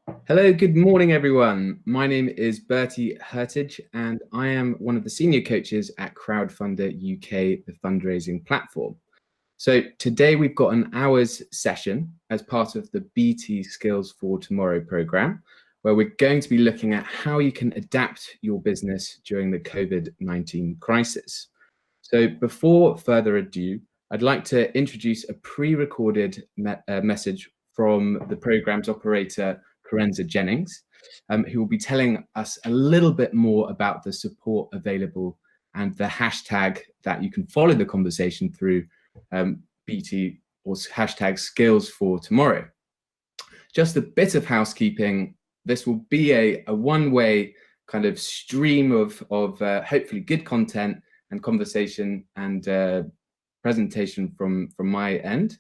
Hello, good morning, everyone. My name is Bertie Herrtage, and I am one of the senior coaches at Crowdfunder UK, the fundraising platform. So today we've got an hour's session as part of the BT Skills for Tomorrow program, where we're going to be looking at how you can adapt your business during the COVID-19 crisis. So before further ado, I'd like to introduce a pre-recorded message from the program's operator, Karenza Jennings, who will be telling us a little bit more about the support available and the hashtag that you can follow the conversation through BT or hashtag skills for tomorrow. Just a bit of housekeeping. This will be a one-way kind of stream of hopefully good content and conversation and presentation from my end.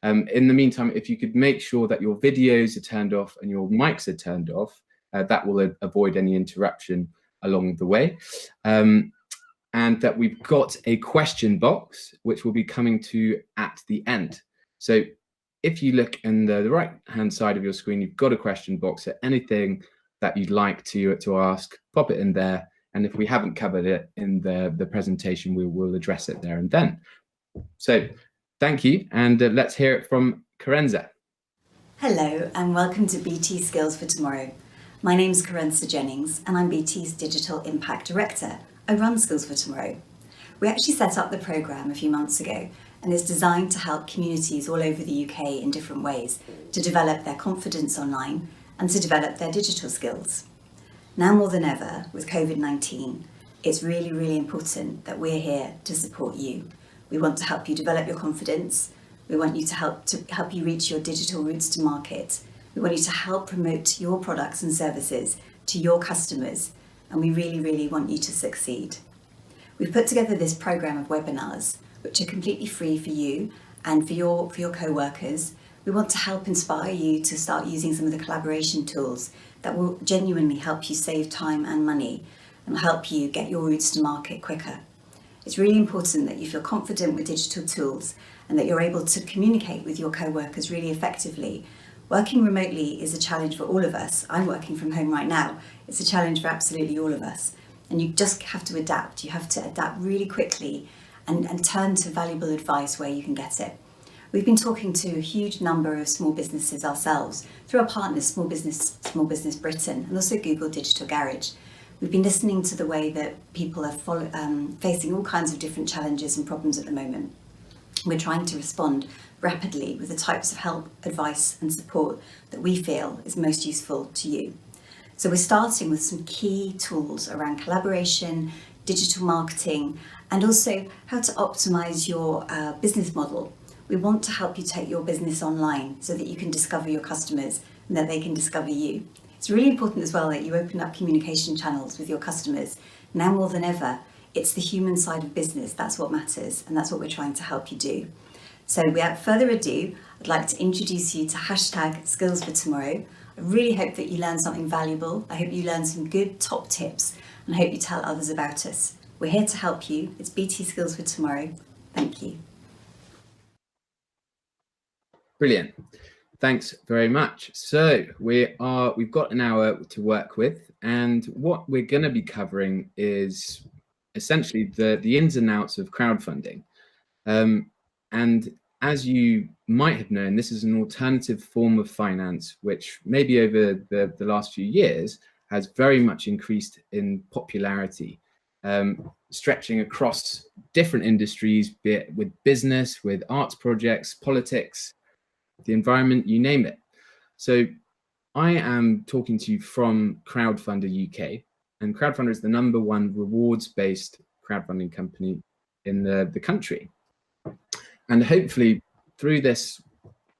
In the meantime, if you could make sure that your videos are turned off and your mics are turned off, that will avoid any interruption along the way. And that we've got a question box, which will be coming to at the end. So if you look in the right-hand side of your screen, you've got a question box. So anything that you'd like to ask, pop it in there. And if we haven't covered it in the presentation, we will address it there and then. So thank you, and let's hear it from Karenza. Hello, and welcome to BT Skills for Tomorrow. My name's Karenza Jennings, and I'm BT's Digital Impact Director. I run Skills for Tomorrow. We actually set up the programme a few months ago, and it's designed to help communities all over the UK in different ways to develop their confidence online and to develop their digital skills. Now more than ever, with COVID-19, it's really, really important that we're here to support you. We want to help you develop your confidence. We want you to help you reach your digital routes to market. We want you to help promote your products and services to your customers, and we really, really want you to succeed. We've put together this program of webinars, which are completely free for you and for your co-workers. We want to help inspire you to start using some of the collaboration tools that will genuinely help you save time and money and help you get your routes to market quicker. It's really important that you feel confident with digital tools and that you're able to communicate with your co-workers really effectively. Working remotely is a challenge for all of us. I'm working from home right now. It's a challenge for absolutely all of us. And you just have to adapt. You have to adapt really quickly and turn to valuable advice where you can get it. We've been talking to a huge number of small businesses ourselves through our partners, Small Business Britain, and also Google Digital Garage. We've been listening to the way that people are facing all kinds of different challenges and problems at the moment. We're trying to respond rapidly with the types of help, advice and support that we feel is most useful to you. So we're starting with some key tools around collaboration, digital marketing, and also how to optimize your business model. We want to help you take your business online so that you can discover your customers and that they can discover you. It's really important as well that you open up communication channels with your customers. Now more than ever, it's the human side of business. That's what matters, and that's what we're trying to help you do. So without further ado, I'd like to introduce you to hashtag Skills for Tomorrow. I really hope that you learned something valuable. I hope you learned some good top tips, and I hope you tell others about us. We're here to help you. It's BT Skills for Tomorrow. Thank you. Brilliant. Thanks very much. So we've got an hour to work with, and what we're going to be covering is essentially the ins and outs of crowdfunding. And as you might have known, this is an alternative form of finance, which maybe over the last few years has very much increased in popularity, stretching across different industries, be it with business, with arts projects, politics, the environment, you name it. So I am talking to you from Crowdfunder UK, and Crowdfunder is the #1 rewards-based crowdfunding company in the country. And hopefully through this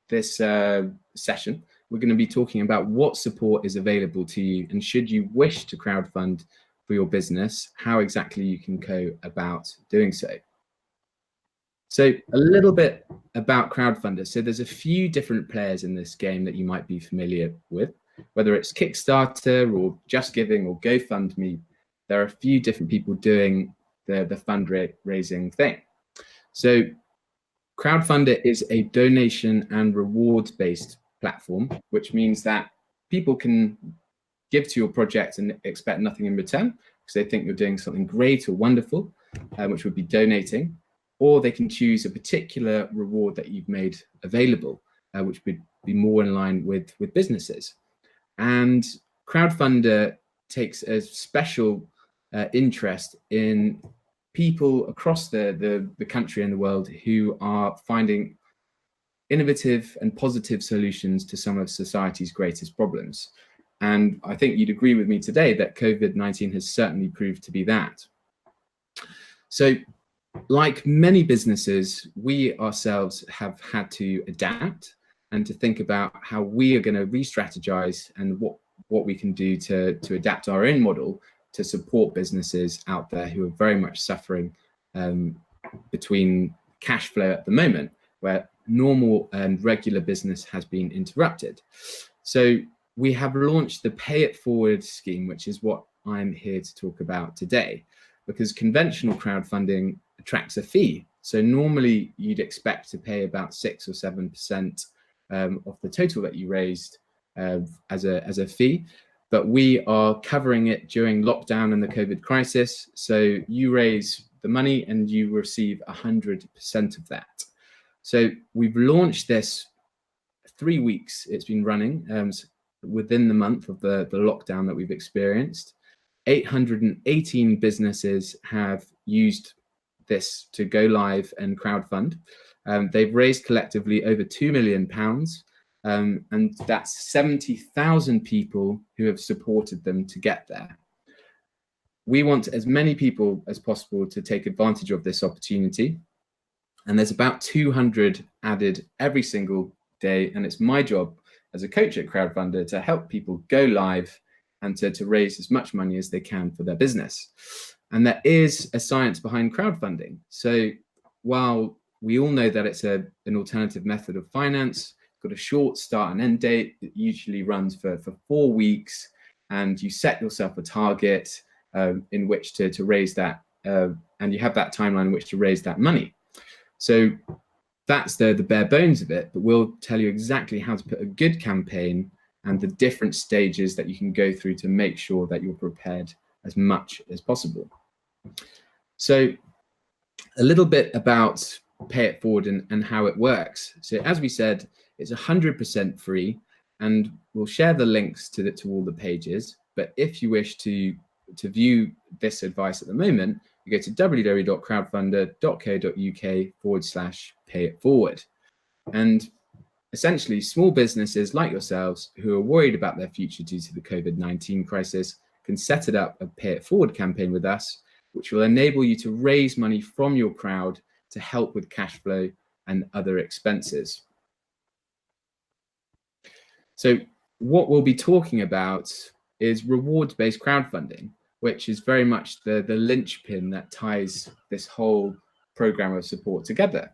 session, we're going to be talking about what support is available to you, and should you wish to crowdfund for your business, how exactly you can go about doing so. So a little bit about Crowdfunder. So there's a few different players in this game that you might be familiar with, whether it's Kickstarter or Just Giving or GoFundMe. There are a few different people doing the fundraising thing. So Crowdfunder is a donation and rewards-based platform, which means that people can give to your project and expect nothing in return because they think you're doing something great or wonderful, which would be donating, or they can choose a particular reward that you've made available, which would be more in line with businesses. And Crowdfunder takes a special interest in people across the country and the world who are finding innovative and positive solutions to some of society's greatest problems. And I think you'd agree with me today that COVID-19 has certainly proved to be that. So, like many businesses, we ourselves have had to adapt and to think about how we are going to re-strategize and what we can do to adapt our own model to support businesses out there who are very much suffering between cash flow at the moment, where normal and regular business has been interrupted. So we have launched the Pay It Forward scheme, which is what I'm here to talk about today, because conventional crowdfunding attracts a fee. So normally you'd expect to pay about 6 or 7% of the total that you raised as a fee, but we are covering it during lockdown and the COVID crisis. So you raise the money and you receive 100% of that. So we've launched this 3 weeks. It's been running within the month of the lockdown that we've experienced. 818 businesses have used this to go live and crowdfund. They've raised collectively over £2 million, and that's 70,000 people who have supported them to get there. We want as many people as possible to take advantage of this opportunity, and there's about 200 added every single day, and it's my job as a coach at Crowdfunder to help people go live and to raise as much money as they can for their business. And there is a science behind crowdfunding. So while we all know that it's an alternative method of finance, got a short start and end date, it usually runs for 4 weeks, and you set yourself a target in which to raise that, and you have that timeline in which to raise that money. So that's the bare bones of it, but we'll tell you exactly how to put a good campaign and the different stages that you can go through to make sure that you're prepared as much as possible. So a little bit about Pay It Forward and how it works. So as we said, it's 100% free, and we'll share the links to all the pages. But if you wish to view this advice at the moment, you go to www.crowdfunder.co.uk/payitforward. And essentially, small businesses like yourselves who are worried about their future due to the COVID-19 crisis can set it up a Pay It Forward campaign with us, which will enable you to raise money from your crowd to help with cash flow and other expenses. So what we'll be talking about is rewards-based crowdfunding, which is very much the linchpin that ties this whole program of support together.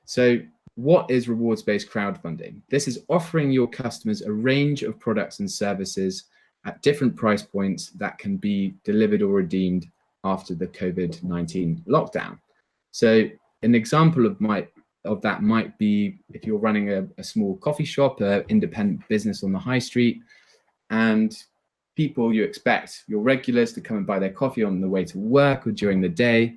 So what is rewards-based crowdfunding? This is offering your customers a range of products and services at different price points that can be delivered or redeemed after the COVID-19 lockdown. So an example of that might be if you're running a small coffee shop, an independent business on the high street, and people you expect, your regulars, to come and buy their coffee on the way to work or during the day.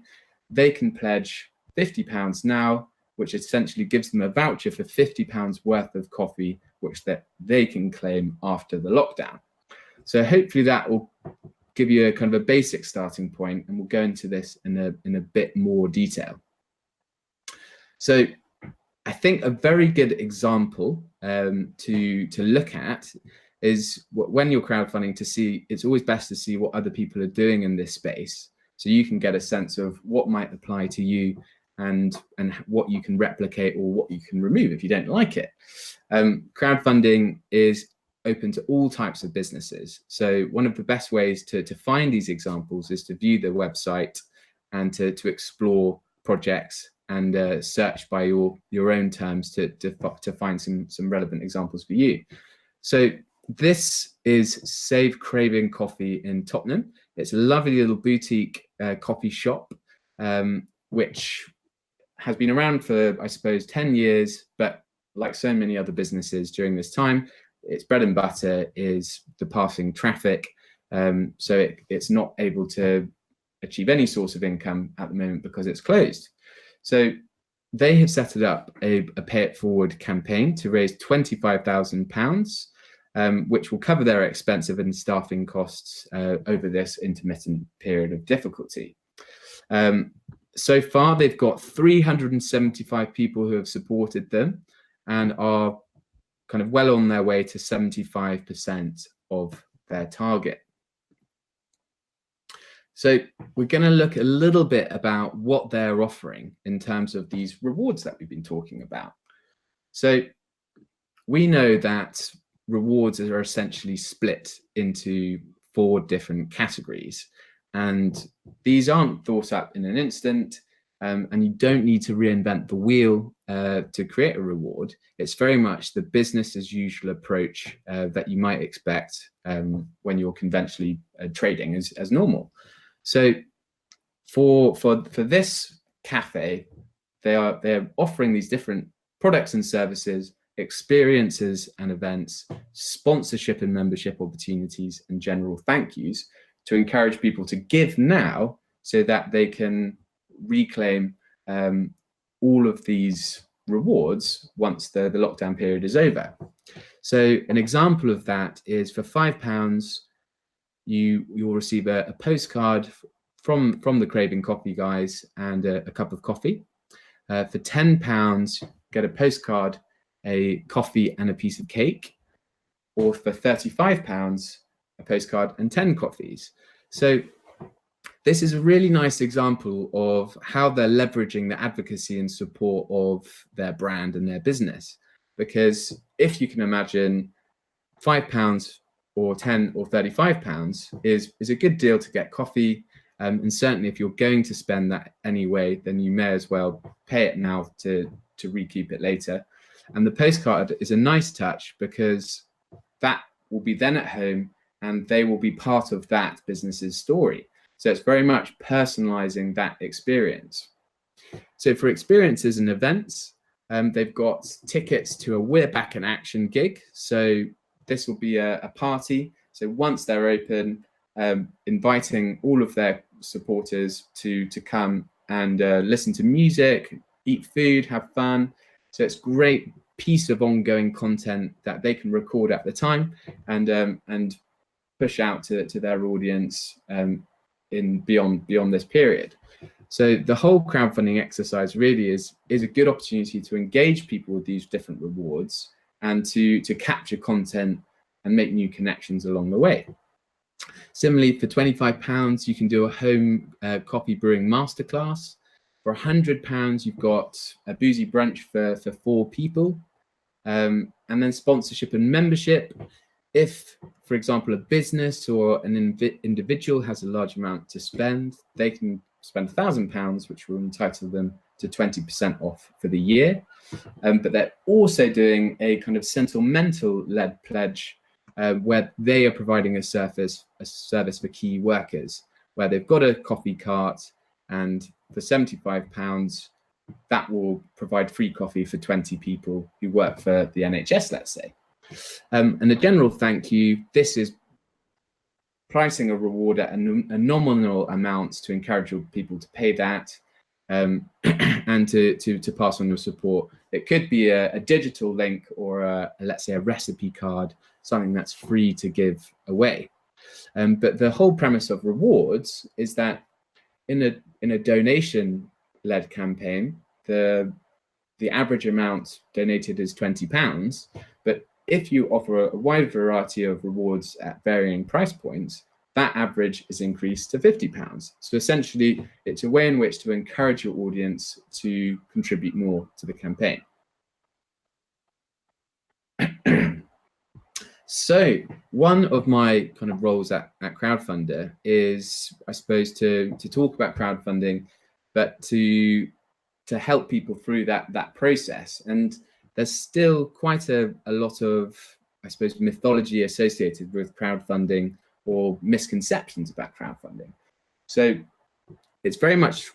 They can pledge £50 now, which essentially gives them a voucher for £50 worth of coffee, which they can claim after the lockdown. So hopefully that will give you a kind of a basic starting point, and we'll go into this in a bit more detail. So I think a very good example to look at is when you're crowdfunding, to see, it's always best to see what other people are doing in this space, so you can get a sense of what might apply to you and what you can replicate or what you can remove if you don't like it. Crowdfunding is open to all types of businesses. So one of the best ways to find these examples is to view the website and to explore projects and search by your own terms to find some relevant examples for you. So this is Save Craving Coffee in Tottenham. It's a lovely little boutique coffee shop, which has been around for, I suppose, 10 years, but like so many other businesses during this time, its bread and butter is the passing traffic. So it's not able to achieve any source of income at the moment because it's closed. So they have set it up a Pay It Forward campaign to raise £25,000, which will cover their expensive and staffing costs over this intermittent period of difficulty. So far, they've got 375 people who have supported them and are kind of well on their way to 75% of their target. So we're going to look a little bit about what they're offering in terms of these rewards that we've been talking about. So we know that rewards are essentially split into 4 different categories, and these aren't thought up in an instant, and you don't need to reinvent the wheel to create a reward. It's very much the business as usual approach that you might expect when you're conventionally trading as normal. So for this cafe, they're offering these different products and services, experiences and events, sponsorship and membership opportunities, and general thank yous to encourage people to give now so that they can reclaim all of these rewards once the lockdown period is over. So an example of that is for £5, you'll receive a postcard from the Craving Coffee guys and a cup of coffee. For £10, get a postcard, a coffee and a piece of cake. Or for £35, a postcard and 10 coffees. So this is a really nice example of how they're leveraging the advocacy and support of their brand and their business. Because if you can imagine, £5 or 10 or £35 is a good deal to get coffee. And certainly if you're going to spend that anyway, then you may as well pay it now to recoup it later. And the postcard is a nice touch because that will be then at home and they will be part of that business's story. So it's very much personalizing that experience. So for experiences and events, they've got tickets to a We're Back in Action gig. So this will be a party. So once they're open, inviting all of their supporters to come and listen to music, eat food, have fun. So it's great piece of ongoing content that they can record at the time and push out to their audience in beyond this period. So the whole crowdfunding exercise really is a good opportunity to engage people with these different rewards and to capture content and make new connections along the way. Similarly, for £25, you can do a home coffee brewing masterclass. For £100, you've got a boozy brunch for 4 people. And then sponsorship and membership. If, for example, a business or an individual has a large amount to spend, they can spend £1,000, which will entitle them to 20% off for the year. But they're also doing a kind of sentimental-led pledge where they are providing a service for key workers, where they've got a coffee cart, and for £75, that will provide free coffee for 20 people who work for the NHS, let's say. And a general thank you, this is pricing a reward at a nominal amount to encourage people to pay that and to pass on your support. It could be a digital link or let's say a recipe card, something that's free to give away. But the whole premise of rewards is that in a donation-led campaign, the average amount donated is £20, but if you offer a wide variety of rewards at varying price points, that average is increased to £50. So essentially, it's a way in which to encourage your audience to contribute more to the campaign. So one of my kind of roles at Crowdfunder is, I suppose, to talk about crowdfunding, but to help people through that process. And there's still quite a lot of, I suppose, mythology associated with crowdfunding or misconceptions about crowdfunding. So it's very much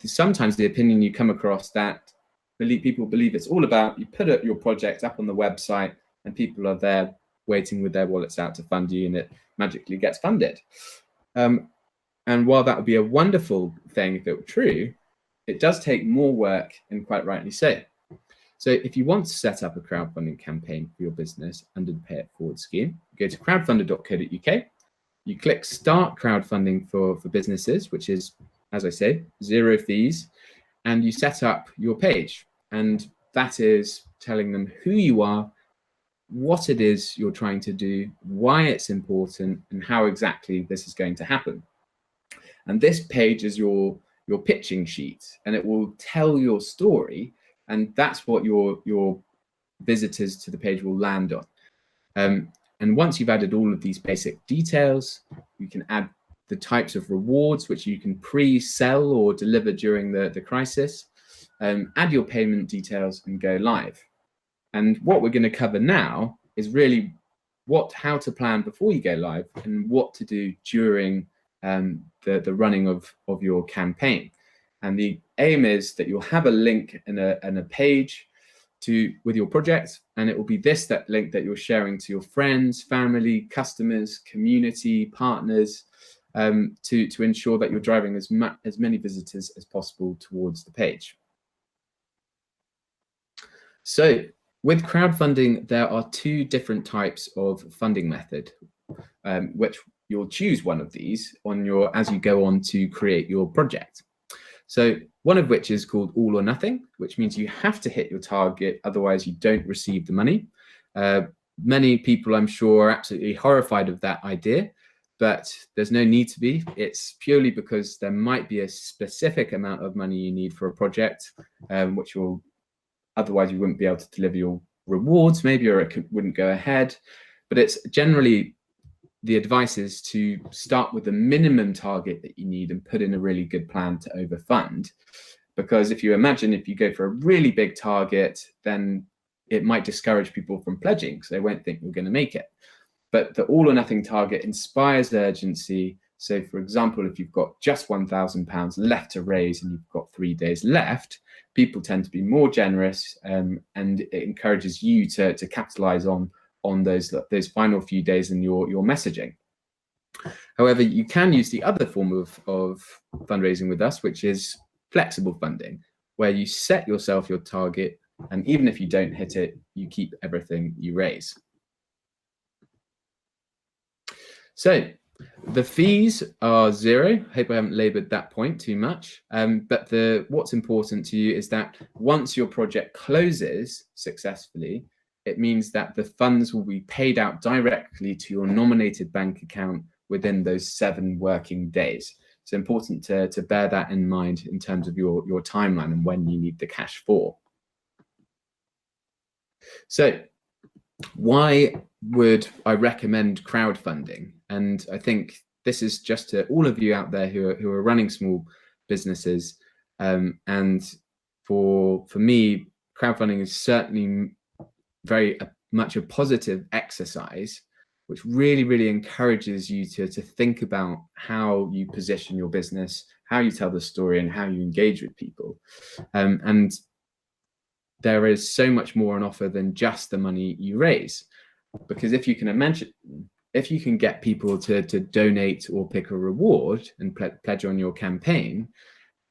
sometimes the opinion you come across that people believe it's all about you put your project up on the website and people are there waiting with their wallets out to fund you, and it magically gets funded. And while that would be a wonderful thing if it were true, it does take more work, and quite rightly so. So if you want to set up a crowdfunding campaign for your business under the Pay It Forward scheme, go to crowdfunder.co.uk, you click Start Crowdfunding for businesses, which is, as I say, 0 fees, and you set up your page. And that is telling them who you are, what it is you're trying to do, why it's important, and how exactly this is going to happen. And this page is your pitching sheet, and it will tell your story, and that's what your visitors to the page will land on. And once you've added all of these basic details, you can add the types of rewards which you can pre-sell or deliver during the crisis, add your payment details, and go live. And what we're going to cover now is really how to plan before you go live and what to do during the running of your campaign. And the aim is that you'll have a link and a page with your project, and it will be that link that you're sharing to your friends, family, customers, community, partners, to ensure that you're driving as many visitors as possible towards the page. So with crowdfunding, there are 2 different types of funding method, which you'll choose one of these as you go on to create your project. So one of which is called all or nothing, which means you have to hit your target, otherwise you don't receive the money. Many people, I'm sure, are absolutely horrified of that idea, but there's no need to be. It's purely because there might be a specific amount of money you need for a project, which will otherwise you wouldn't be able to deliver your rewards, maybe, or it wouldn't go ahead. But it's generally, the advice is to start with the minimum target that you need and put in a really good plan to overfund. Because if you go for a really big target, then it might discourage people from pledging because they won't think you're going to make it. But the all or nothing target inspires urgency. So for example, if you've got just £1,000 left to raise and you've got 3 days left, people tend to be more generous, and it encourages you to capitalize on those final few days in your messaging. However, you can use the other form of fundraising with us, which is flexible funding, where you set yourself your target, and even if you don't hit it, you keep everything you raise. So the fees are 0. Hope I haven't labored that point too much. But what's important to you is that once your project closes successfully, it means that the funds will be paid out directly to your nominated bank account within those 7 working days. It's important to bear that in mind in terms of your timeline and when you need the cash for. So why would I recommend crowdfunding? And I think this is just to all of you out there who are running small businesses. And for me, crowdfunding is certainly very much a positive exercise, which really encourages you to think about how you position your business, how you tell the story, and how you engage with people. And there is so much more on offer than just the money you raise, because if you can get people to donate or pick a reward and pledge on your campaign,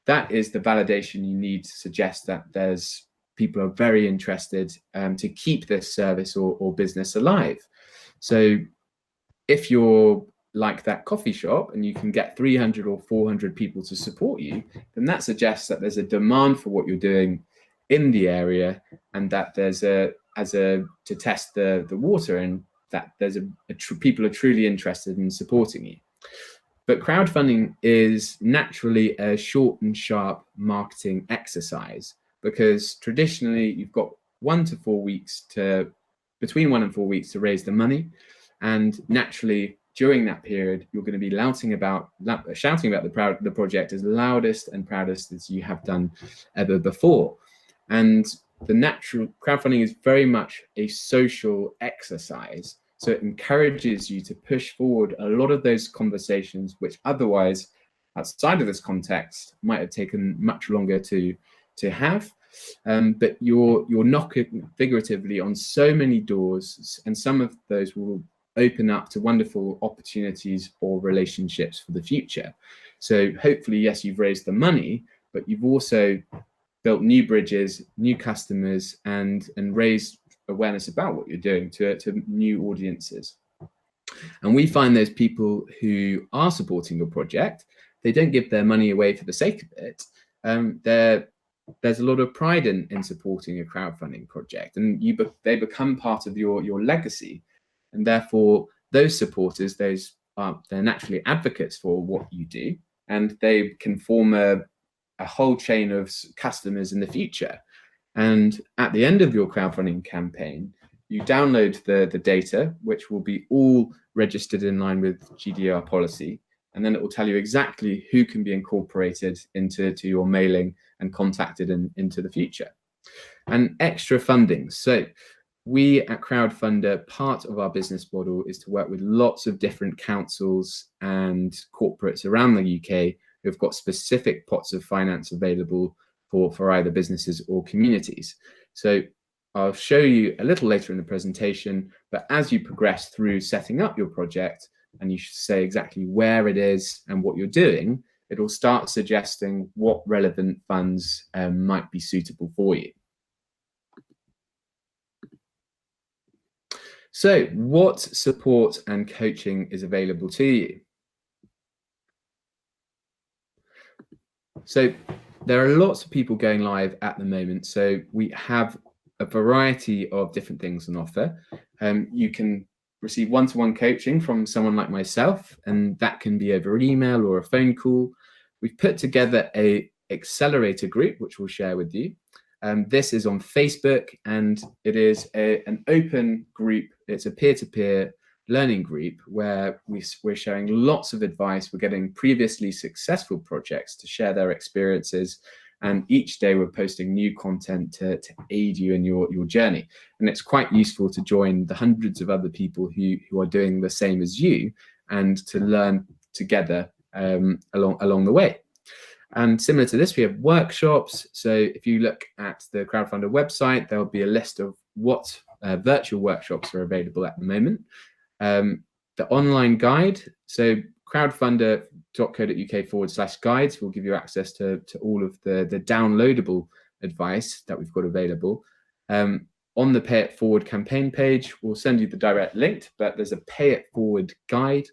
that is the validation you need to suggest that people are very interested to keep this service or business alive. So if you're like that coffee shop and you can get 300 or 400 people to support you, then that suggests that there's a demand for what you're doing in the area, and that there's to test the water, and that there's people are truly interested in supporting you. But crowdfunding is naturally a short and sharp marketing exercise, because traditionally you've got between 1 and 4 weeks to raise the money, and naturally during that period you're going to be shouting about the project as loudest and proudest as you have done ever before. And the natural crowdfunding is very much a social exercise, so it encourages you to push forward a lot of those conversations which otherwise, outside of this context, might have taken much longer to have. but you're knocking figuratively on so many doors, and some of those will open up to wonderful opportunities or relationships for the future. So hopefully, yes, you've raised the money, but you've also built new bridges, new customers, and raised awareness about what you're doing to new audiences. And we find those people who are supporting your project, they don't give their money away for the sake of it. There's a lot of pride in supporting a crowdfunding project, and they become part of your legacy. And therefore, those supporters, they're naturally advocates for what you do, and they can form a whole chain of customers in the future. And at the end of your crowdfunding campaign, you download the data, which will be all registered in line with GDPR policy. And then it will tell you exactly who can be incorporated into your mailing and contacted into the future. And extra funding. So we at Crowdfunder, part of our business model is to work with lots of different councils and corporates around the UK who've got specific pots of finance available for either businesses or communities. So I'll show you a little later in the presentation, but as you progress through setting up your project and you say exactly where it is and what you're doing, it'll start suggesting what relevant funds might be suitable for you. So what support and coaching is available to you? So there are lots of people going live at the moment. So we have a variety of different things on offer. You can receive one-to-one coaching from someone like myself, and that can be over email or a phone call. We've put together an accelerator group, which we'll share with you. This is on Facebook, and it is an open group. It's a peer-to-peer learning group where we're sharing lots of advice. We're getting previously successful projects to share their experiences, and each day we're posting new content to aid you in your journey. And it's quite useful to join the hundreds of other people who are doing the same as you, and to learn together along the way. And similar to this, we have workshops. So if you look at the Crowdfunder website, there'll be a list of what virtual workshops are available at the moment. The online guide, so crowdfunder.co.uk/guides will give you access to all of the downloadable advice that we've got available. On the Pay It Forward campaign page, we'll send you the direct link, but there's a Pay It Forward guide,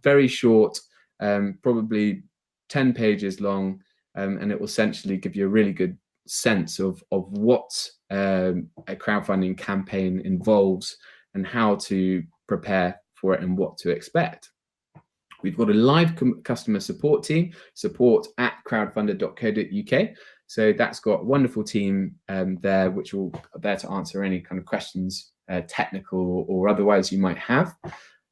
very short, probably 10 pages long, and it will essentially give you a really good sense of what a crowdfunding campaign involves and how to prepare for it and what to expect. We've got a live customer support team, support@crowdfunder.co.uk. So that's got a wonderful team there, which will there to answer any kind of questions, technical or otherwise you might have.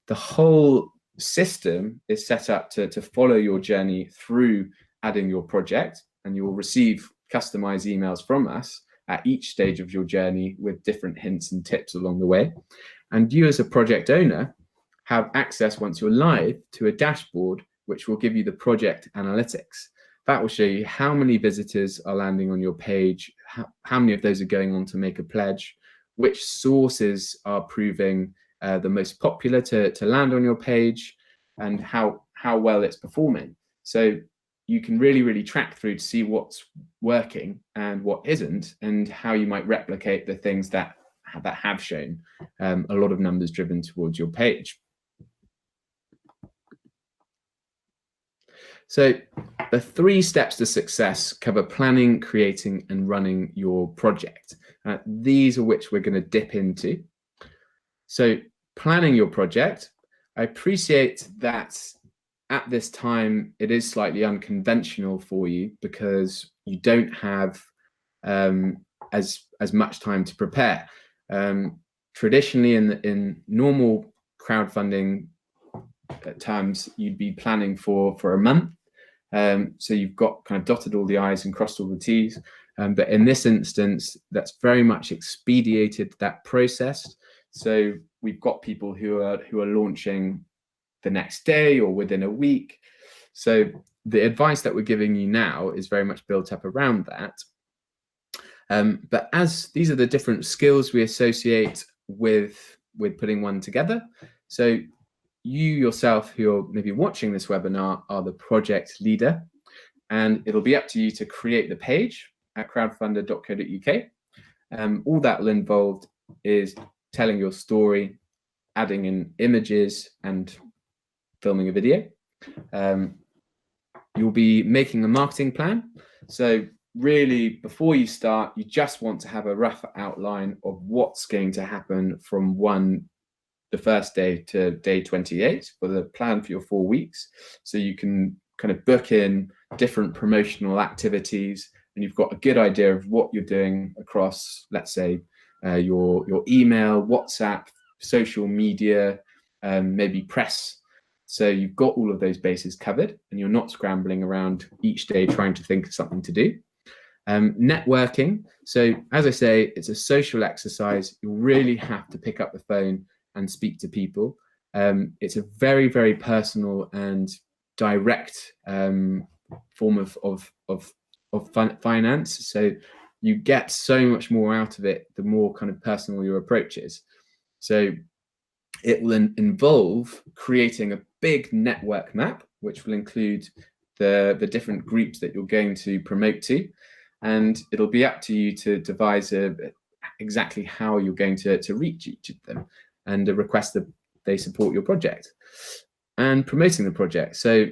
The whole system is set up to follow your journey through adding your project, and you will receive customized emails from us at each stage of your journey with different hints and tips along the way. And you as a project owner have access, once you're live, to a dashboard which will give you the project analytics. That will show you how many visitors are landing on your page, how many of those are going on to make a pledge, which sources are proving the most popular to land on your page, and how well it's performing. So you can really track through to see what's working and what isn't, and how you might replicate the things that have shown a lot of numbers driven towards your page. So the 3 steps to success cover planning, creating, and running your project. These are which we're going to dip into. So planning your project, I appreciate that at this time it is slightly unconventional for you because you don't have as much time to prepare. Traditionally, in normal crowdfunding terms, you'd be planning for a month. So you've got kind of dotted all the I's and crossed all the T's. But in this instance, that's very much expedited that process. So we've got people who are launching the next day or within a week. So the advice that we're giving you now is very much built up around that. But as these are the different skills we associate with putting one together. So you yourself who are maybe watching this webinar are the project leader, and it'll be up to you to create the page at crowdfunder.co.uk. All that will involve is telling your story, adding in images and filming a video. You'll be making a marketing plan. So really, before you start, you just want to have a rough outline of what's going to happen from the first day to day 28 for the plan for your 4 weeks. So you can kind of book in different promotional activities, and you've got a good idea of what you're doing across, let's say, your email, WhatsApp, social media, maybe press. So you've got all of those bases covered, and you're not scrambling around each day trying to think of something to do. Networking. So as I say, it's a social exercise. You really have to pick up the phone and speak to people. It's a very, very personal and direct form of finance. So you get so much more out of it the more kind of personal your approach is. So it will involve creating a big network map, which will include the different groups that you're going to promote to. And it'll be up to you to devise exactly how you're going to reach each of them and request that they support your project and promoting the project. So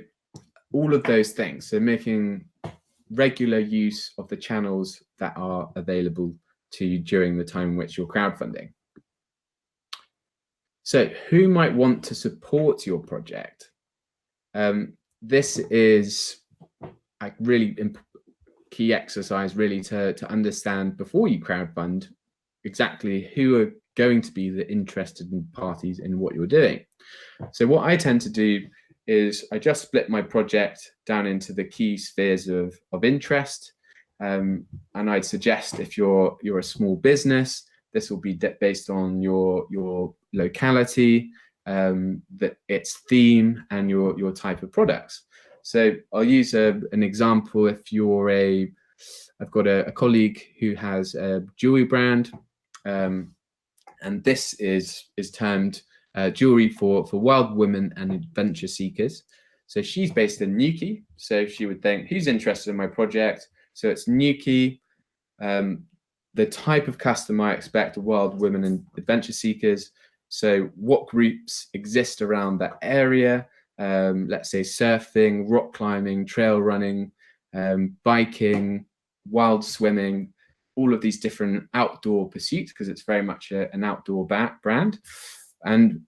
all of those things. So making regular use of the channels that are available to you during the time in which you're crowdfunding. So who might want to support your project? This is a really key exercise really to understand before you crowdfund exactly who are going to be the interested parties in what you're doing. So what I tend to do is I just split my project down into the key spheres of interest. And I'd suggest if you're a small business, this will be based on your locality, that its theme and your type of products. So I'll use an example. If you're I've got a colleague who has a jewelry brand, and this is termed jewelry for wild women and adventure seekers. So she's based in Newquay. So she would think, who's interested in my project? So it's Newquay. The type of customer I expect are wild women and adventure seekers. So what groups exist around that area? Let's say surfing, rock climbing, trail running, biking, wild swimming, all of these different outdoor pursuits, because it's very much an outdoor brand. And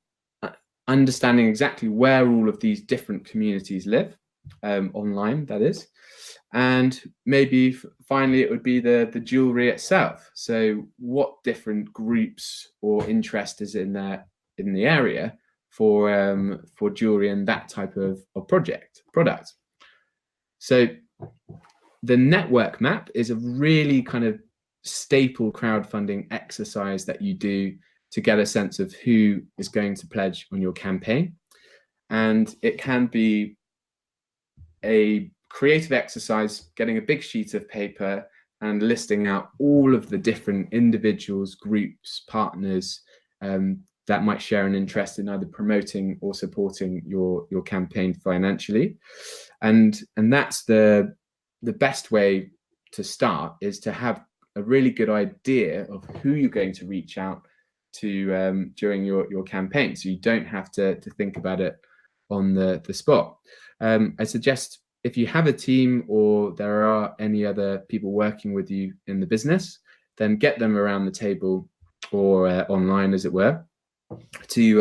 understanding exactly where all of these different communities live, online, that is. And maybe finally it would be the jewelry itself. So what different groups or interest is in the area for jewelry and that type of product. So the network map is a really kind of staple crowdfunding exercise that you do to get a sense of who is going to pledge on your campaign. And it can be a creative exercise, getting a big sheet of paper and listing out all of the different individuals, groups, partners that might share an interest in either promoting or supporting your campaign financially. And that's the best way to start, is to have a really good idea of who you're going to reach out to during your campaign, so you don't have to think about it on the spot. I suggest if you have a team or there are any other people working with you in the business, then get them around the table or online, as it were, to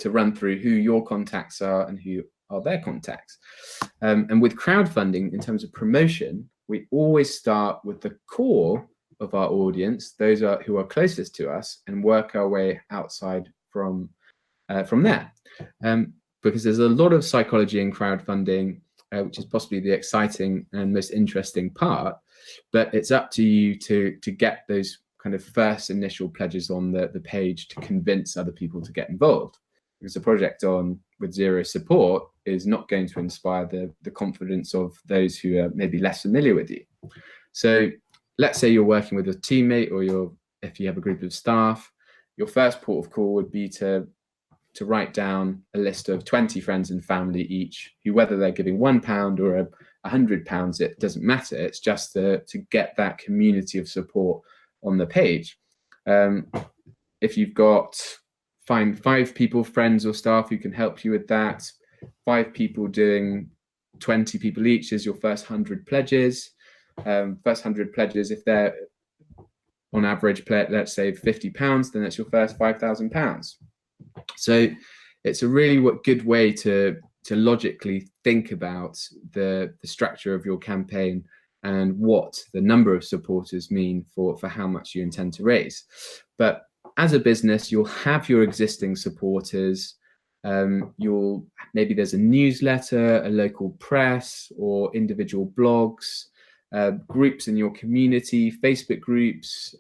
run through who your contacts are and who are their contacts. And with crowdfunding, in terms of promotion, we always start with the core of our audience, those who are closest to us, and work our way outside from there. Because there's a lot of psychology in crowdfunding, which is possibly the exciting and most interesting part, but it's up to you to get those kind of first initial pledges on the page to convince other people to get involved. Because a project with zero support is not going to inspire the confidence of those who are maybe less familiar with you. So let's say you're working with a teammate, or if you have a group of staff, your first port of call would be to write down a list of 20 friends and family each, who, whether they're giving £1 or £100, it doesn't matter. It's just to get that community of support on the page. If you've got, find 5 people, friends or staff, who can help you with that. 5 people doing 20 people each is your first 100 pledges. First 100 pledges, if they're on average, let's say £50, then that's your first £5,000. So it's a really good way to logically think about the structure of your campaign and what the number of supporters mean for how much you intend to raise. But as a business, you'll have your existing supporters. Maybe there's a newsletter, a local press, or individual blogs, groups in your community, Facebook groups,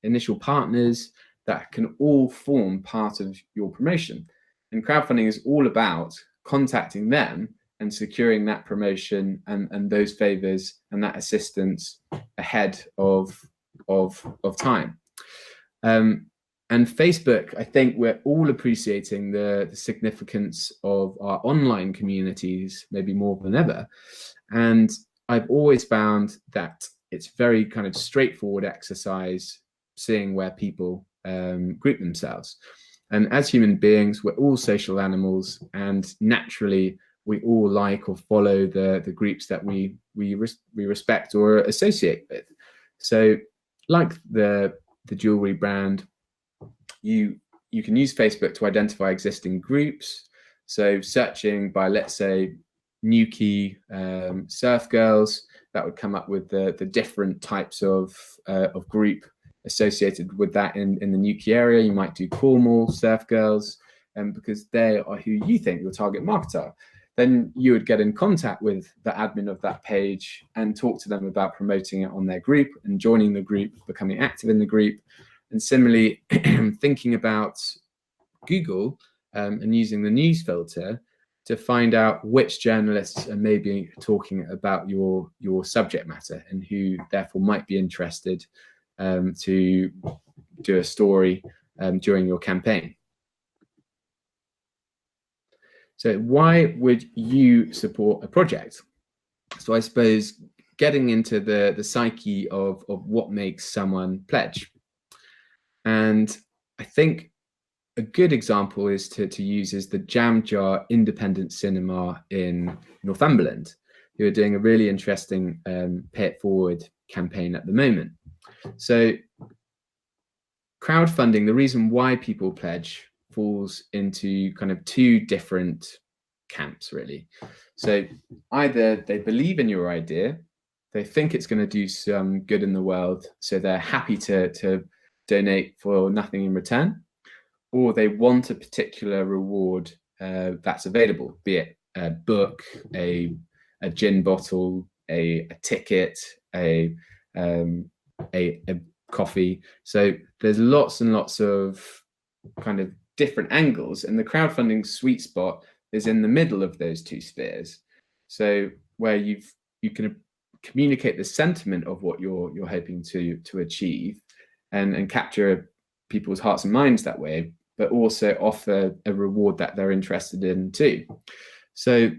initial partners that can all form part of your promotion. And crowdfunding is all about contacting them and securing that promotion and those favors and that assistance ahead of time. And Facebook, I think we're all appreciating the significance of our online communities, maybe more than ever. And I've always found that it's very kind of straightforward exercise seeing where people group themselves. And as human beings, we're all social animals, and naturally we all like or follow the groups that we respect or associate with. So like the jewelry brand, you can use Facebook to identify existing groups. So searching by, let's say, Newquay surf girls, that would come up with the different types of group associated with that in the Newquay area. You might do Cornwall surf girls, because they are who you think your target market are. Then you would get in contact with the admin of that page and talk to them about promoting it on their group and joining the group, becoming active in the group. And similarly, thinking about Google and using the news filter to find out which journalists are maybe talking about your subject matter and who therefore might be interested to do a story during your campaign. So why would you support a project? So I suppose getting into the psyche of what makes someone pledge. And I think a good example is to use is the Jam Jar Independent Cinema in Northumberland, who are doing a really interesting Pay It Forward campaign at the moment. So crowdfunding, the reason why people pledge falls into kind of 2 different camps, really. So either they believe in your idea, they think it's going to do some good in the world, so they're happy to donate for nothing in return, or they want a particular reward that's available, be it a book, a gin bottle, a ticket, a coffee. So there's lots and lots of kind of different angles, and the crowdfunding sweet spot is in the middle of those 2 spheres. So where you can communicate the sentiment of what you're hoping to achieve and capture people's hearts and minds that way, but also offer a reward that they're interested in too. So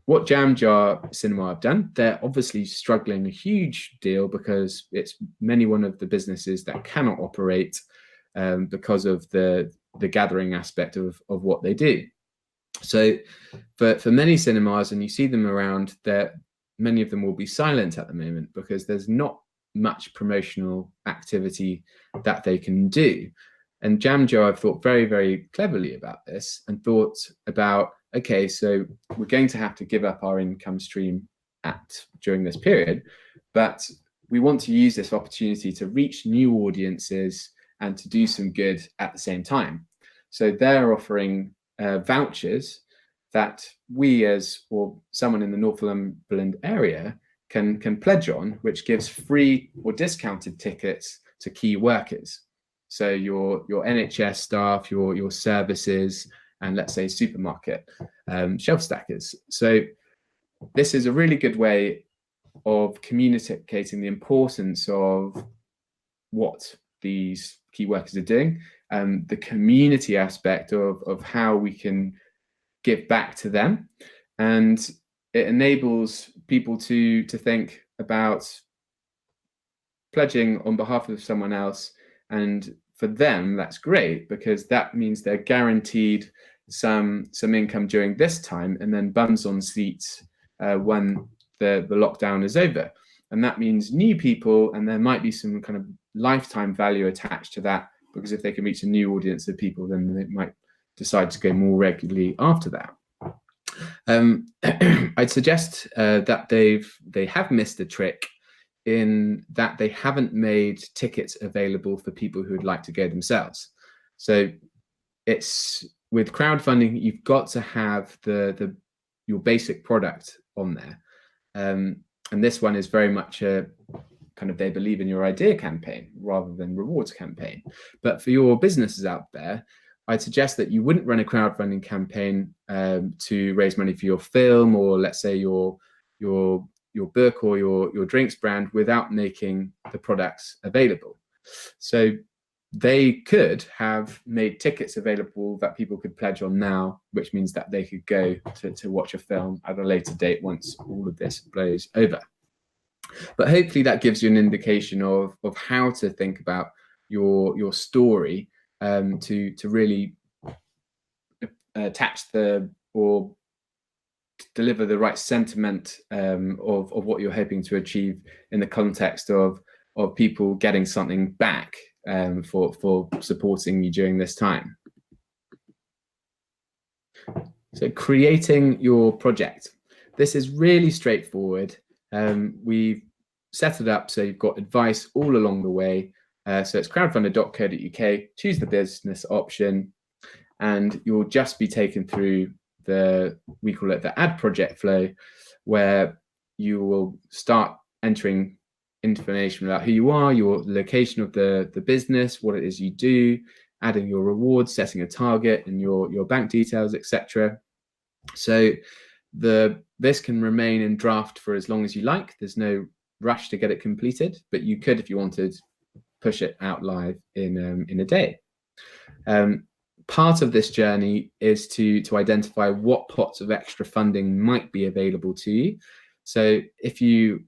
what Jam Jar Cinema have done, they're obviously struggling a huge deal because it's one of the businesses that cannot operate because of the gathering aspect of what they do. So for many cinemas, and you see them around, many of them will be silent at the moment because there's not much promotional activity that they can do. And Jam Jar have thought very, very cleverly about this and thought about, okay, so we're going to have to give up our income stream during this period, but we want to use this opportunity to reach new audiences and to do some good at the same time. So they're offering vouchers that we, or someone in the Northumberland area, can pledge on, which gives free or discounted tickets to key workers. So your NHS staff, your services, and let's say supermarket shelf stackers. So this is a really good way of communicating the importance of what these key workers are doing, the community aspect of how we can give back to them, and it enables people to think about pledging on behalf of someone else. And for them, that's great, because that means they're guaranteed some income during this time, and then bums on seats when the lockdown is over. And that means new people, and there might be some kind of lifetime value attached to that, because if they can reach a new audience of people, then they might decide to go more regularly after that. I'd suggest that they have missed a trick in that they haven't made tickets available for people who would like to go themselves. So it's with crowdfunding, you've got to have your basic product on there. And this one is very much a kind of they believe in your idea campaign rather than rewards campaign. But for your businesses out there, I'd suggest that you wouldn't run a crowdfunding campaign to raise money for your film, or let's say your book or your drinks brand, without making the products available. So they could have made tickets available that people could pledge on now, which means that they could go to watch a film at a later date once all of this blows over. But hopefully that gives you an indication of how to think about your story, to really attach or deliver the right sentiment of what you're hoping to achieve in the context of people getting something back for supporting you during this time. So creating your project. This is really straightforward. We've set it up so you've got advice all along the way. So it's crowdfunder.co.uk, choose the business option, and you'll just be taken through we call it the add project flow, where you will start entering information about who you are, your location of the business, what it is you do, adding your rewards, setting a target, and your bank details, etc. So this can remain in draft for as long as you like. There's no rush to get it completed, but you could, if you wanted, push it out live in a day. Part of this journey is to identify what pots of extra funding might be available to you. So if you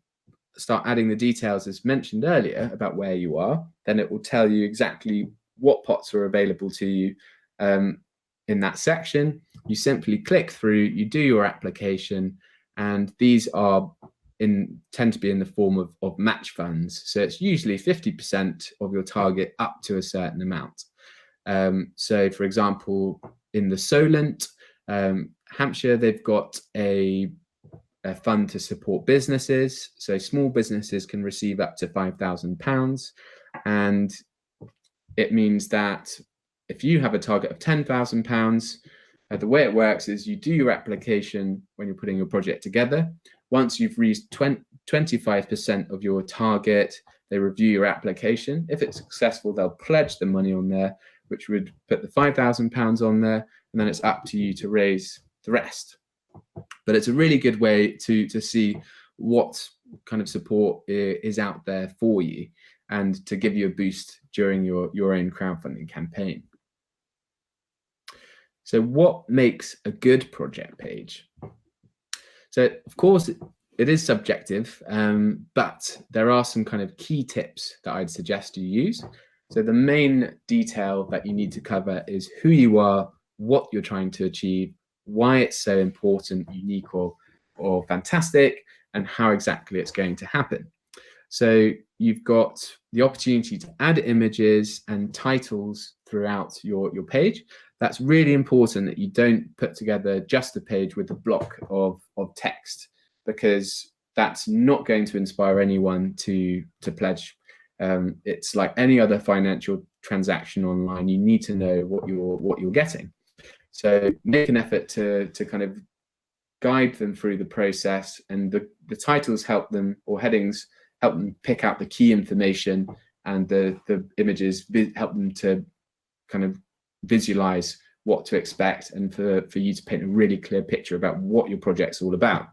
start adding the details as mentioned earlier about where you are, then it will tell you exactly what pots are available to you in that section. You simply click through, you do your application, and these tend to be in the form of match funds. So it's usually 50% of your target up to a certain amount. So for example, in the Solent, Hampshire, they've got a fund to support businesses. So small businesses can receive up to £5,000. And it means that if you have a target of £10,000, the way it works is you do your application when you're putting your project together. Once you've reached 25% of your target, they review your application. If it's successful, they'll pledge the money on there, which would put the £5,000 on there, and then it's up to you to raise the rest. But it's a really good way to see what kind of support is out there for you, and to give you a boost during your own crowdfunding campaign. So what makes a good project page? So of course it is subjective, but there are some kind of key tips that I'd suggest you use. So the main detail that you need to cover is who you are, what you're trying to achieve, why it's so important, unique, or fantastic, and how exactly it's going to happen. So you've got the opportunity to add images and titles throughout your page. That's really important that you don't put together just a page with a block of text, because that's not going to inspire anyone to pledge. It's like any other financial transaction online. You need to know what you're getting. So make an effort to kind of guide them through the process, and the titles help them, or headings help them pick out the key information, and the images help them to kind of visualize what to expect, and for you to paint a really clear picture about what your project's all about.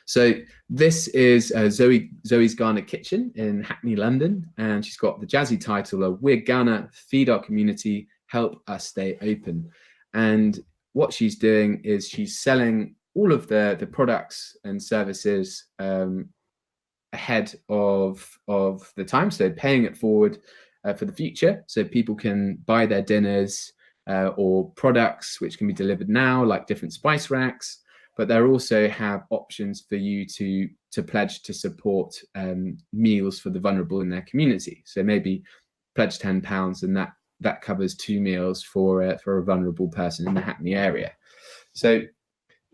So this is Zoe's Ghana Kitchen in Hackney, London, and she's got the jazzy title of "We're Ghana, Feed Our Community, Help Us Stay Open." And what she's doing is she's selling all of the products and services ahead of the time, so paying it forward for the future, so people can buy their dinners or products which can be delivered now, like different spice racks. But they also have options for you to pledge to support meals for the vulnerable in their community. So maybe pledge £10, and that covers 2 meals for a vulnerable person in the Hackney area. So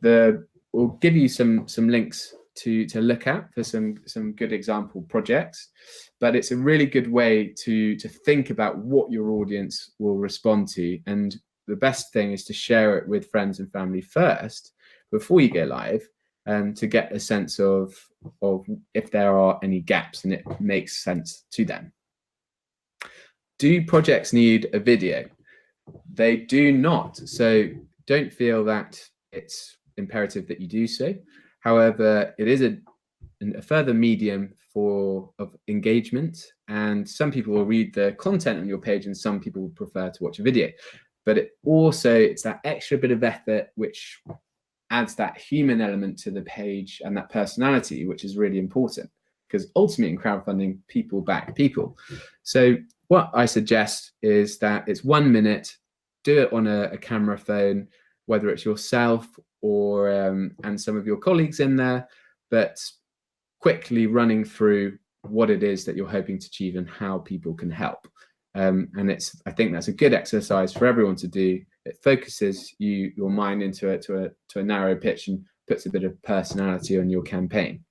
we'll give you some links to look at for some good example projects, but it's a really good way to think about what your audience will respond to. And the best thing is to share it with friends and family first before you go live, to get a sense of if there are any gaps and it makes sense to them. Do projects need a video? They do not. So don't feel that it's imperative that you do so. However, it is a further medium of engagement, and some people will read the content on your page and some people would prefer to watch a video. But it's that extra bit of effort which adds that human element to the page and that personality, which is really important, because ultimately in crowdfunding, people back people. So what I suggest is that it's 1 minute, do it on a camera phone, whether it's yourself or and some of your colleagues in there, but quickly running through what it is that you're hoping to achieve and how people can help. And I think that's a good exercise for everyone to do. It focuses your mind into a narrow pitch and puts a bit of personality on your campaign.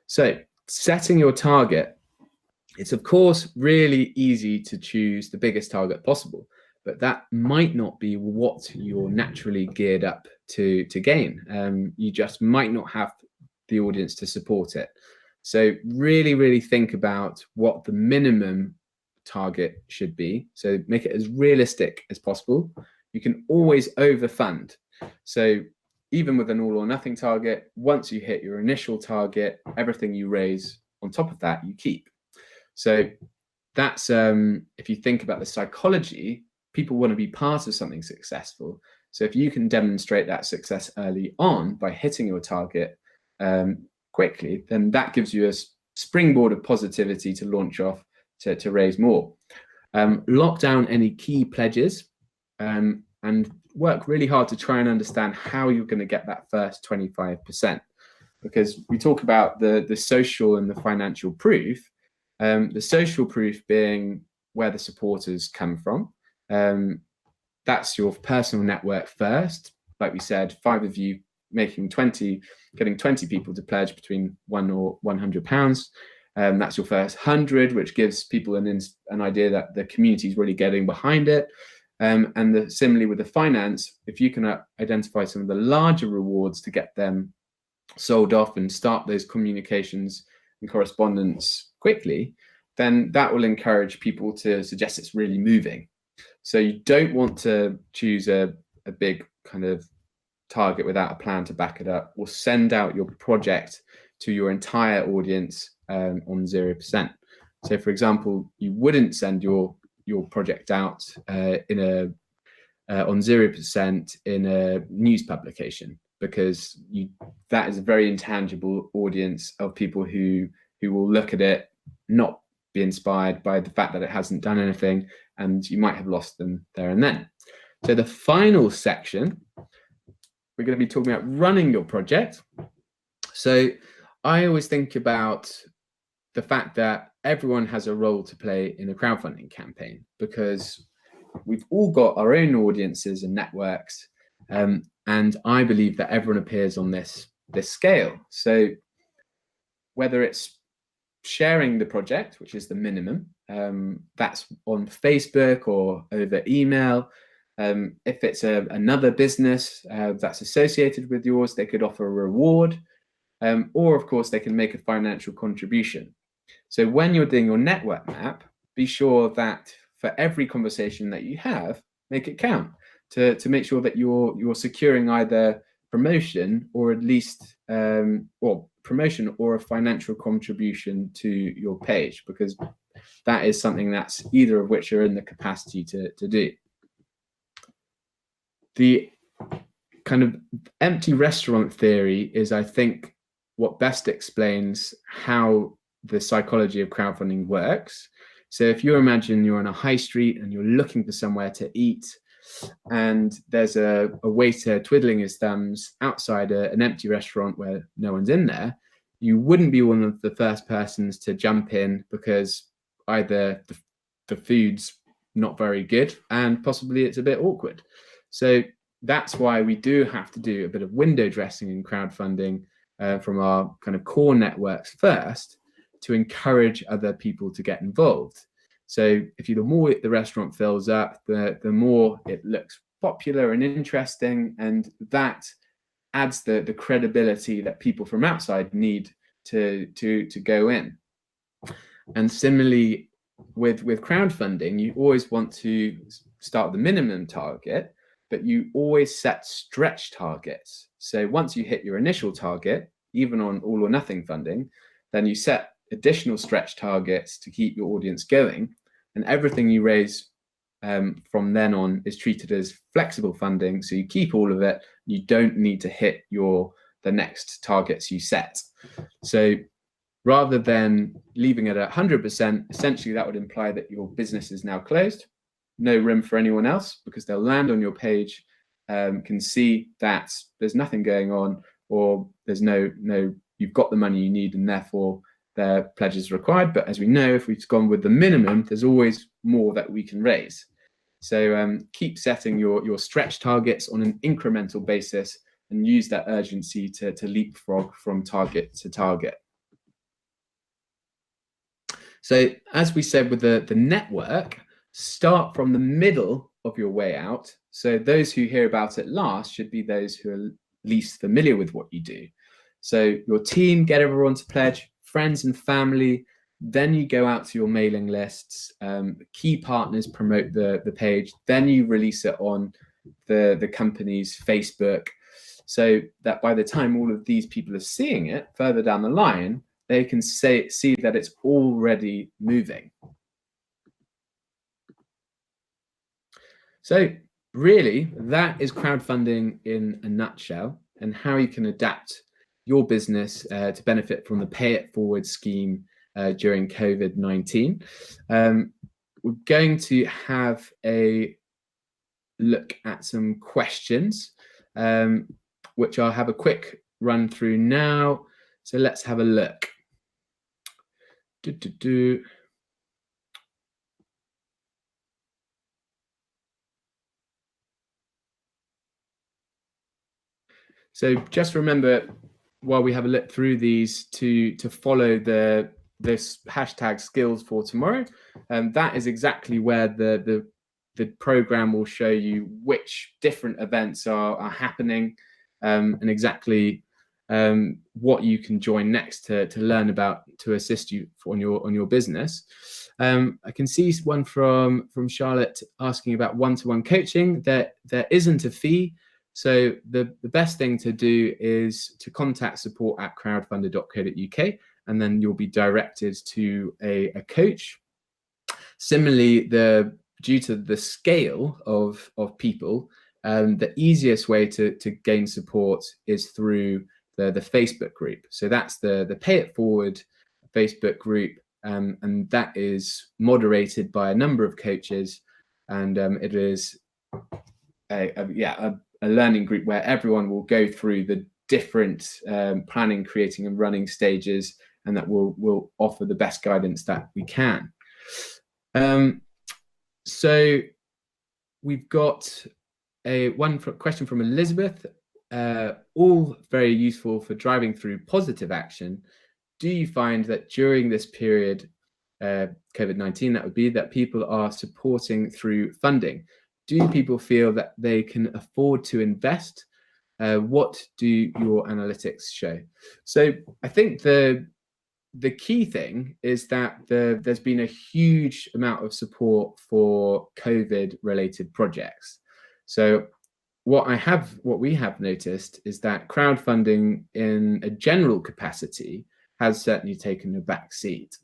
So setting your target, it's of course really easy to choose the biggest target possible, but that might not be what you're naturally geared up to gain. You just might not have the audience to support it. So really think about what the minimum target should be. So make it as realistic as possible. You can always overfund. So even with an all or nothing target, once you hit your initial target, everything you raise on top of that, you keep. So that's, if you think about the psychology, people want to be part of something successful. So if you can demonstrate that success early on by hitting your target quickly, then that gives you a springboard of positivity to launch off to raise more. Lock down any key pledges and work really hard to try and understand how you're going to get that first 25%, because we talk about the social and the financial proof. The social proof being where the supporters come from. That's your personal network first. Like we said, 5 of you getting 20 people to pledge between £1 or £100. That's your first 100, which gives people an idea that the community is really getting behind it. And similarly with the finance, if you can identify some of the larger rewards to get them sold off and start those communications and correspondence quickly, then that will encourage people to suggest it's really moving. So you don't want to choose a big kind of target without a plan to back it up, or send out your project to your entire audience on 0%. So for example, you wouldn't send your project out on 0% in a news publication, because that is a very intangible audience of people who will look at it, not be inspired by the fact that it hasn't done anything, and you might have lost them there and then. So the final section, we're going to be talking about running your project. So I always think about the fact that everyone has a role to play in a crowdfunding campaign, because we've all got our own audiences and networks, and I believe that everyone appears on this scale. So whether it's sharing the project, which is the minimum, that's on Facebook or over email. If it's another business that's associated with yours, they could offer a reward, or of course they can make a financial contribution. So when you're doing your network map, be sure that for every conversation that you have, make it count to make sure that you're securing either promotion or at least or promotion or a financial contribution to your page, because that is something that's either of which are in the capacity to do. The kind of empty restaurant theory is, I think, what best explains how the psychology of crowdfunding works. So if you imagine you're on a high street and you're looking for somewhere to eat, and there's a waiter twiddling his thumbs outside an empty restaurant where no one's in there, you wouldn't be one of the first persons to jump in, because either the food's not very good and possibly it's a bit awkward. So that's why we do have to do a bit of window dressing in crowdfunding from our kind of core networks first, to encourage other people to get involved. So the more the restaurant fills up, the more it looks popular and interesting, and that adds the credibility that people from outside need to go in. And similarly with crowdfunding, you always want to start the minimum target, but you always set stretch targets. So once you hit your initial target, even on all or nothing funding, then you set additional stretch targets to keep your audience going, and everything you raise from then on is treated as flexible funding, so you keep all of it. You don't need to hit the next targets you set. So rather than leaving it at 100%, essentially that would imply that your business is now closed, no room for anyone else, because they'll land on your page, can see that there's nothing going on, or there's no you've got the money you need, and therefore their pledge is required. But as we know, if we've gone with the minimum, there's always more that we can raise. So keep setting your stretch targets on an incremental basis, and use that urgency to leapfrog from target to target. So as we said with the network, start from the middle of your way out. So those who hear about it last should be those who are least familiar with what you do. So your team, get everyone to pledge, friends and family. Then you go out to your mailing lists, key partners promote the page, then you release it on the company's Facebook, so that by the time all of these people are seeing it further down the line, they can see that it's already moving. So really, that is crowdfunding in a nutshell, and how you can adapt your business to benefit from the Pay It Forward scheme during COVID-19. We're going to have a look at some questions, which I'll have a quick run through now. So let's have a look. So just remember, while we have a look through these, to follow this hashtag skills for tomorrow. That is exactly where the program will show you which different events are happening, and exactly what you can join next to learn about, to assist you on your business. I can see one from Charlotte asking about one-to-one coaching. There isn't a fee. So the best thing to do is to contact support@crowdfunder.co.uk, and then you'll be directed to a coach. Similarly, due to the scale of people, the easiest way to gain support is through the Facebook group. So that's the Pay It Forward Facebook group, and that is moderated by a number of coaches, and it is a learning group where everyone will go through the different planning, creating and running stages, and that will offer the best guidance that we can. So we've got one question from Elizabeth, all very useful for driving through positive action. Do you find that during this period, COVID-19, that would be, that people are supporting through funding? Do people feel that they can afford to invest? What do your analytics show? So I think the key thing is that there's been a huge amount of support for COVID-related projects. So what we have noticed is that crowdfunding in a general capacity has certainly taken a back seat.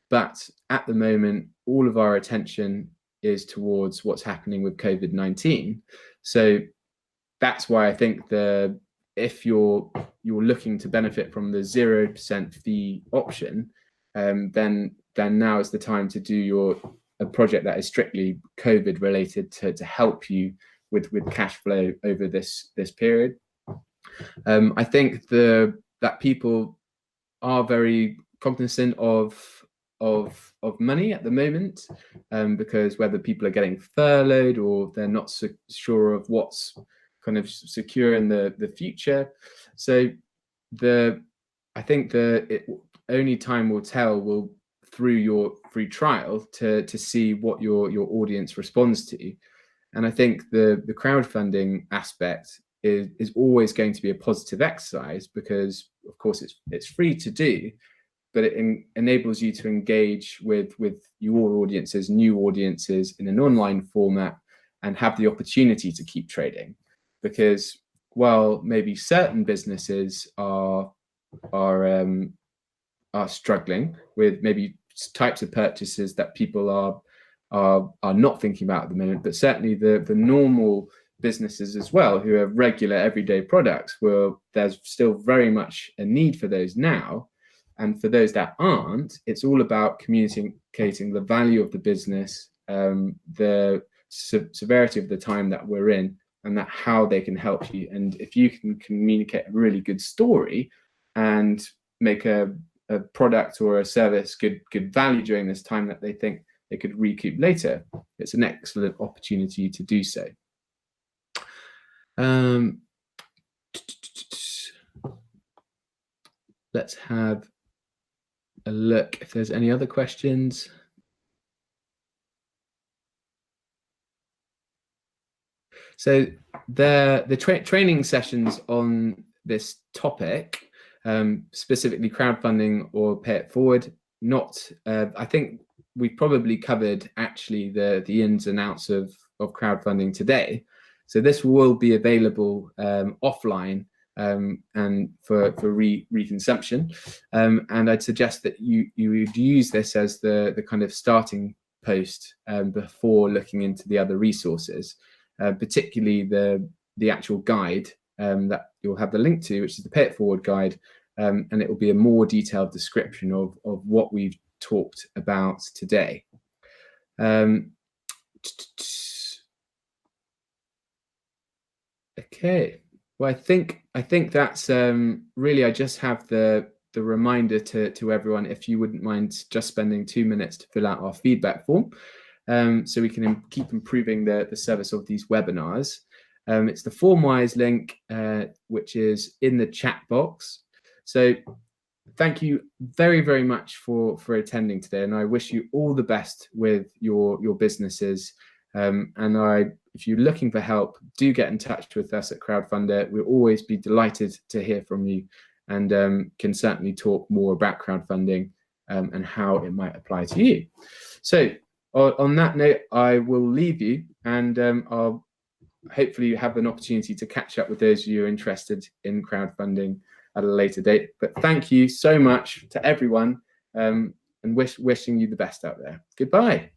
But at the moment, all of our attention is towards what's happening with COVID-19. So that's why I think if you're looking to benefit from the 0% fee option, then now is the time to do a project that is strictly COVID related to help you with cash flow over this period. I think that people are very cognizant of money at the moment, because whether people are getting furloughed or they're not so sure of what's kind of secure in the future. So I think only time will tell through your free trial to see what your audience responds to. And I think the crowdfunding aspect is always going to be a positive exercise, because of course it's free to do, but it enables you to engage with your audiences, new audiences, in an online format, and have the opportunity to keep trading. Because while maybe certain businesses are struggling with maybe types of purchases that people are not thinking about at the moment, but certainly the normal businesses as well, who have regular everyday products, there's still very much a need for those now. And for those that aren't, it's all about communicating the value of the business, the severity of the time that we're in, and that how they can help you. And if you can communicate a really good story and make a product or a service good value during this time that they think they could recoup later, it's an excellent opportunity to do so. Let's have a look if there's any other questions. So the training sessions on this topic, specifically crowdfunding or pay it forward, I think we probably covered actually the ins and outs of crowdfunding today. So this will be available offline and for reconsumption. And I'd suggest that you would use this as the kind of starting post before looking into the other resources, particularly the actual guide that you'll have the link to, which is the Pay It Forward guide, and it will be a more detailed description of what we've talked about today. Okay, well, I think that's really, I just have the reminder to everyone, if you wouldn't mind just spending 2 minutes to fill out our feedback form, so we can keep improving the service of these webinars. It's the FormWise link, which is in the chat box. So thank you very, very much for attending today, and I wish you all the best with your businesses. And if you're looking for help, do get in touch with us at Crowdfunder. We'll always be delighted to hear from you, and can certainly talk more about crowdfunding and how it might apply to you. So on that note, I will leave you, and I'll hopefully have an opportunity to catch up with those of you who are interested in crowdfunding at a later date. But thank you so much to everyone, and wishing you the best out there. Goodbye.